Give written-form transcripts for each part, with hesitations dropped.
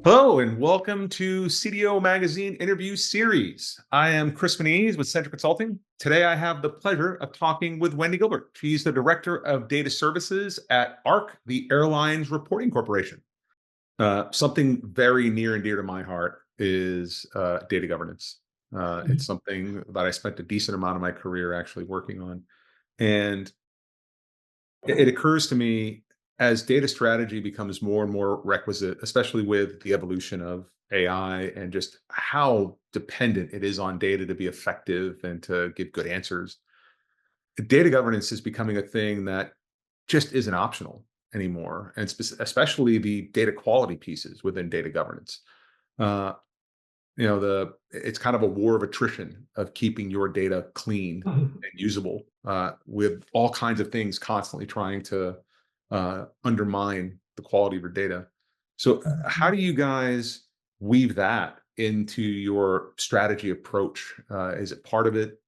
Hello and welcome to CDO Magazine interview series. I am Kristopher Moniz with Centric Consulting. Today I have the pleasure of talking with Wendy Gilbert. She's the Director of Data Services at ARC, the Airlines Reporting Corporation. Something very near and dear to my heart is data governance. It's something that I spent a decent amount of my career actually working on. And it occurs to me as data strategy becomes more and more requisite, especially with the evolution of AI and just how dependent it is on data to be effective and to give good answers. Data governance is becoming a thing that just isn't optional anymore, and especially the data quality pieces within data governance. Uh, it's kind of a war of attrition of keeping your data clean Mhm. and usable, with all kinds of things constantly trying to undermine the quality of your data. So, how do you guys weave that into your strategy approach? Is it part of it?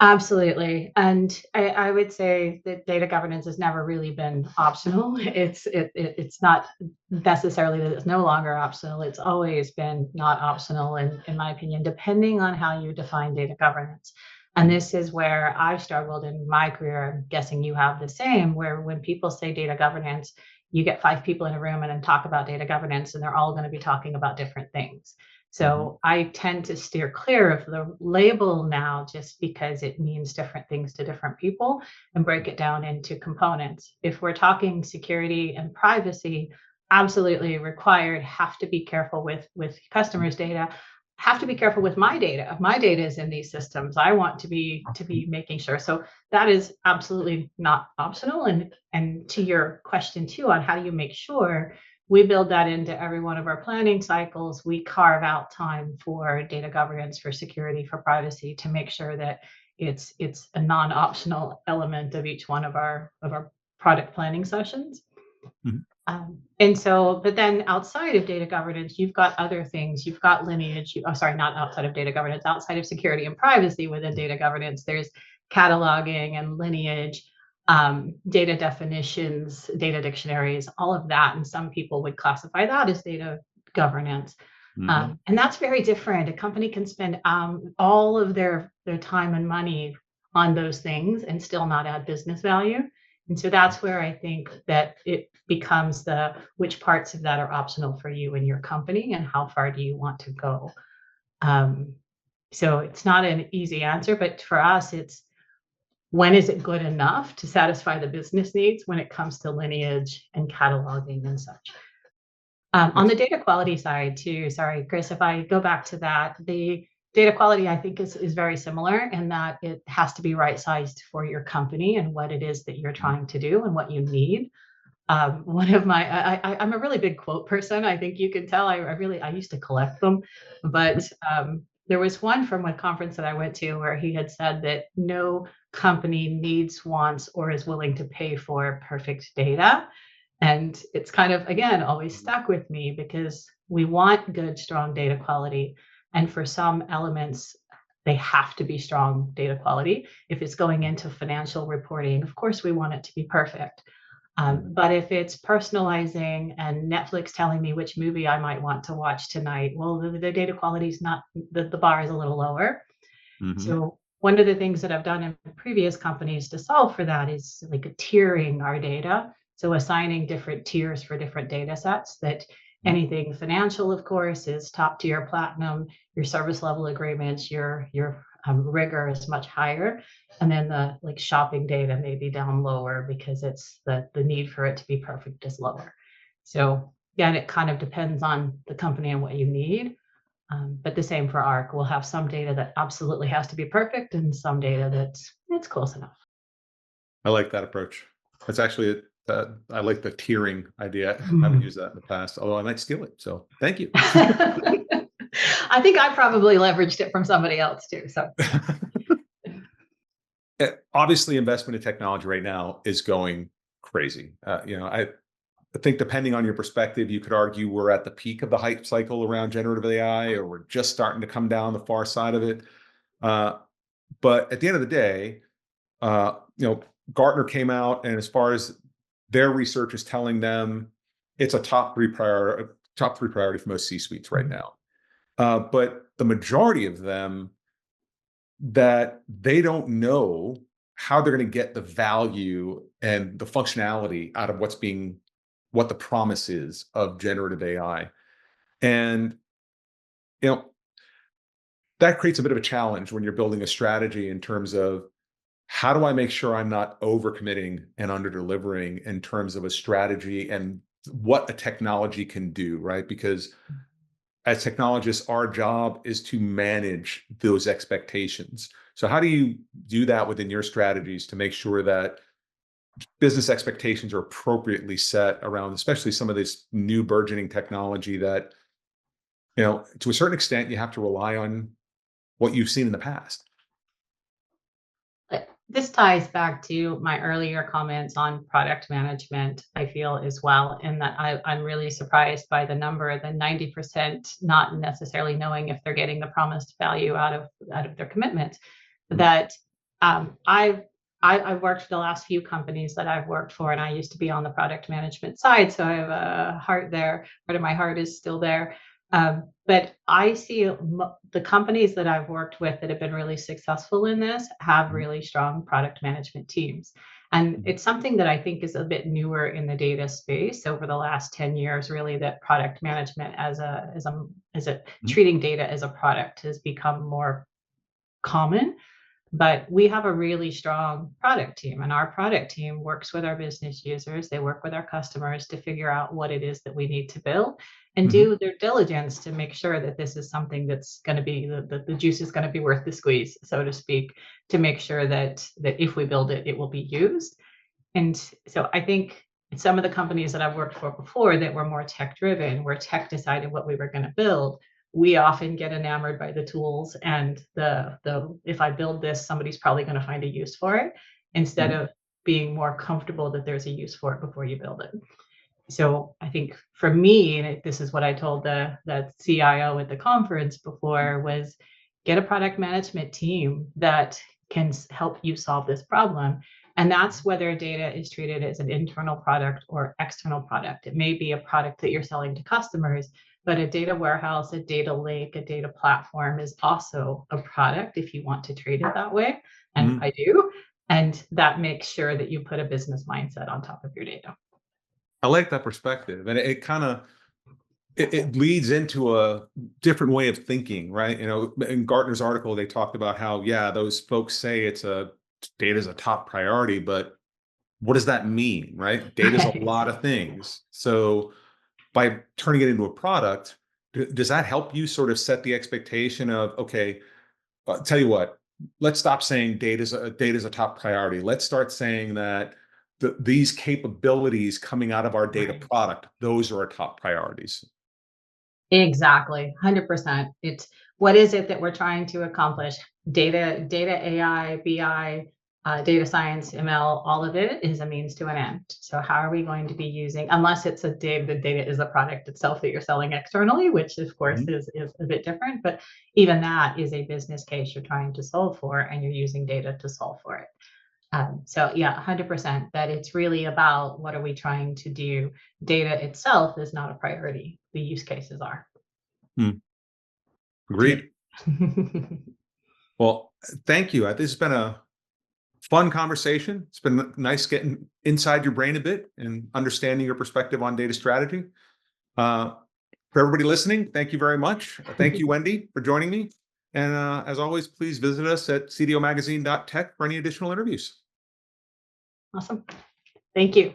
Absolutely. And I would say that data governance has never really been optional. It's not necessarily that it's no longer optional. It's always been not optional, in my opinion, depending on how you define data governance. And Mhm. this is where I've struggled in my career. I'm guessing you have the same, where when people say data governance, you get five people in a room and then talk about data governance, and they're all going to be talking about different things. Mhm. So I tend to steer clear of the label now just because it means different things to different people and break it down into components. If we're talking security and privacy, absolutely required, have to be careful with customers' data, have to be careful with my data. If my data is in these systems, I want to be making sure. So that is absolutely not optional. And to your question too on how do you make sure, we build that into every one of our planning cycles. We carve out time for data governance, for security, for privacy, to make sure that it's a non-optional element of each one of our product planning sessions. Mhm. And so, but then outside of data governance, you've got other things. You've got lineage. Sorry, not outside of data governance, outside of security and privacy within data governance, there's cataloging and lineage, data definitions, data dictionaries, all of that. And some people would classify that as data governance. Mhm. And that's very different. A company can spend all of their time and money on those things and still not add business value. And so that's where I think that it becomes the which parts of that are optional for you and your company, and how far do you want to go. Um, so it's not an easy answer, but for us, it's when is it good enough to satisfy the business needs when it comes to lineage and cataloging and such. On Yes. the data quality side too, sorry, Chris, if I go back to that, the data quality I think is very similar in that it has to be right sized for your company and what it is that you're trying to do and what you need. One of my, I'm a really big quote person. I think you can tell. I used to collect them, but there was one from a conference that I went to where he had said that no company needs, wants, or is willing to pay for perfect data. And it's kind of, again, always stuck with me because we want good, strong data quality. And for some elements, they have to be strong data quality. If it's going into financial reporting, of course, we want it to be perfect. Mhm. But if it's personalizing and Netflix telling me which movie I might want to watch tonight, well, the data quality is not, the bar is a little lower. Mhm. So one of the things that I've done in previous companies to solve for that is like tiering our data. So assigning different tiers for different data sets that Mhm. anything financial, of course, is top tier platinum, your service level agreements, your rigor is much higher. And then the like shopping data may be down lower because it's the need for it to be perfect is lower. So again, it kind of depends on the company and what you need. But the same for ARC. We'll have some data that absolutely has to be perfect and some data that's it's close enough. I like that approach. That's actually I like the tiering idea. I haven't Mhm. used that in the past, although I might steal it. So thank you. I think I probably leveraged it from somebody else too. So Obviously, investment in technology right now is going crazy. I think depending on your perspective, you could argue we're at the peak of the hype cycle around generative AI, or we're just starting to come down the far side of it. Uh, but at the end of the day, uh, you know, Gartner came out, and as far as their research is telling them, it's a top three priority for most C-suites right Mhm. now. But the majority of them, that they don't know how they're going to get the value and the functionality out of what the promise is of generative AI. And, you know, that creates a bit of a challenge when you're building a strategy in terms of how do I make sure I'm not overcommitting and under-delivering in terms of a strategy and what a technology can do, right? Because as technologists, our job is to manage those expectations. So how do you do that within your strategies to make sure that business expectations are appropriately set around, especially some of this new burgeoning technology that, to a certain extent, you have to rely on what you've seen in the past? This ties back to my earlier comments on product management, I feel as well, in that I'm really surprised by the number, the 90% not necessarily knowing if they're getting the promised value out of their commitment. Mhm. That I've worked for the last few companies that I've worked for, and I used to be on the product management side, so I have a heart there. Part of my heart is still there. But I see the companies that I've worked with that have been really successful in this have Mhm. really strong product management teams. And Mhm. it's something that I think is a bit newer in the data space over the last 10 years, really, that product management as a Mhm. treating data as a product has become more common. But we have a really strong product team, and our product team works with our business users. They work with our customers to figure out what it is that we need to build and Mhm. do their diligence to make sure that this is something that's going to be the juice is going to be worth the squeeze, so to speak, to make sure that if we build it, it will be used. And so I think some of the companies that I've worked for before that were more tech driven, where tech decided what we were going to build, we often get enamored by the tools and the if I build this, somebody's probably going to find a use for it, instead Mhm. of being more comfortable that there's a use for it before you build it. So I think for me, and this is what I told the CIO at the conference before, was get a product management team that can help you solve this problem. And that's whether data is treated as an internal product or external product. It may be a product that you're selling to customers, but a data warehouse, a data lake, a data platform is also a product if you want to treat it that way. And Mhm. I do. And that makes sure that you put a business mindset on top of your data. I like that perspective, and it kind of it leads into a different way of thinking, right? In Gartner's article, they talked about how, yeah, those folks say data is a top priority, but what does that mean, right? Data is a Right. lot of things. So by turning it into a product, does that help you sort of set the expectation of, okay, tell you what, let's stop saying data's a top priority. Let's start saying that these capabilities coming out of our data Right. product, those are our top priorities. Exactly, 100%. It's what is it that we're trying to accomplish? Data, AI, BI, data science, ML, all of it is a means to an end. So how are we going to be using, unless it's the data is a product itself that you're selling externally, which of course Mhm. is a bit different, but even that is a business case you're trying to solve for, and you're using data to solve for it. So yeah, 100% that it's really about what are we trying to do. Data itself is not a priority. The use cases are. Hmm. To me. Agreed. Well, thank you. This has been a fun conversation. It's been nice getting inside your brain a bit and understanding your perspective on data strategy. Uh, for everybody listening, thank you very much. Thank you, Wendy, for joining me. And as always, please visit us at cdomagazine.tech for any additional interviews. Awesome. Thank you.